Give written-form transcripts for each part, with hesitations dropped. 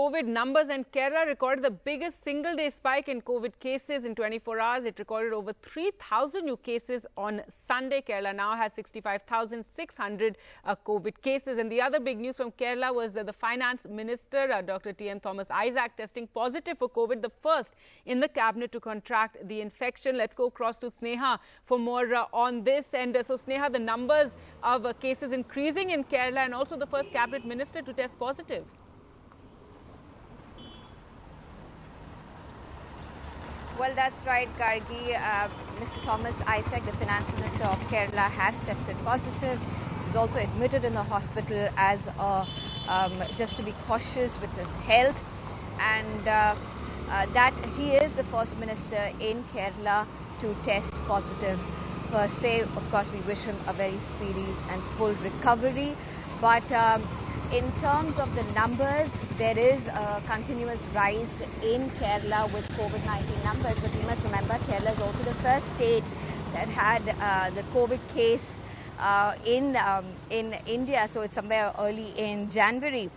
COVID numbers, and Kerala recorded the biggest single-day spike in COVID cases in 24 hours. It recorded over 3,000 new cases on Sunday. Kerala now has 65,600 COVID cases. And the other big news from Kerala was that the Finance Minister, Dr. Thomas Issac, testing positive for COVID, the first in the cabinet to contract the infection. Let's go across to Sneha for more on this. And so, Sneha, the numbers of cases increasing in Kerala, and also the first cabinet minister to test positive. Well, that's right, Gargi. Mr. Thomas Issac, the Finance Minister of Kerala, has tested positive. He's also admitted in the hospital as just to be cautious with his health, and that he is the first minister in Kerala to test positive per se. Of course, we wish him a very speedy and full recovery. But in terms of the numbers, there is a continuous rise in Kerala with COVID-19 numbers. But we must remember, Kerala is also the first state that had the COVID case in India. So it's somewhere early in January.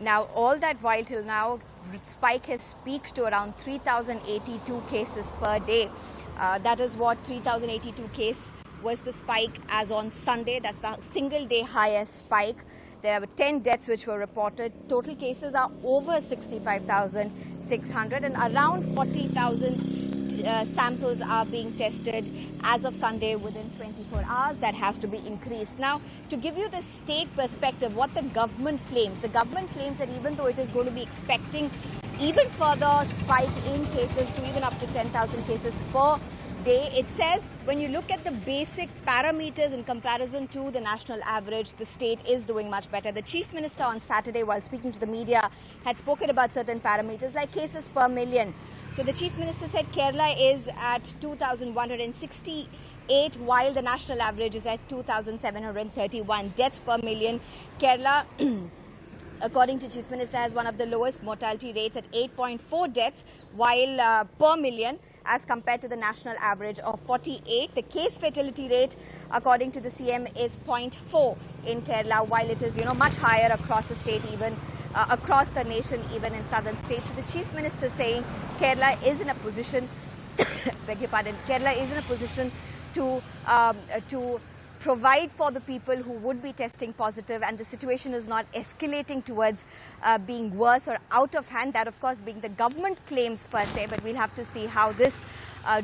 Now, all that while till now, spike has peaked to around 3,082 cases per day. That is what 3,082 case was the spike as on Sunday. That's a single day highest spike. There were 10 deaths which were reported. Total cases are over 65,600, and around 40,000 samples are being tested as of Sunday within 24 hours. That has to be increased. Now, to give you the state perspective, what the government claims that even though it is going to be expecting even further spike in cases to even up to 10,000 cases per day, it says when you look at the basic parameters in comparison to the national average, the state is doing much better. The Chief Minister on Saturday, while speaking to the media, had spoken about certain parameters like cases per million. So the Chief Minister said Kerala is at 2,168, while the national average is at 2,731 deaths per million. Kerala, according to Chief Minister, has one of the lowest mortality rates at 8.4 deaths while per million, as compared to the national average of 48. The case fatality rate, according to the CM, is 0.4 in Kerala, while it is, much higher across the state, even across the nation, even in southern states. So the Chief Minister saying Kerala is in a position, beg your pardon, Kerala is in a position to provide for the people who would be testing positive, and the situation is not escalating towards being worse or out of hand. That, of course, being the government claims per se, but we'll have to see how this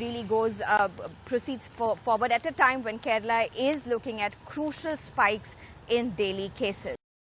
really proceeds forward at a time when Kerala is looking at crucial spikes in daily cases.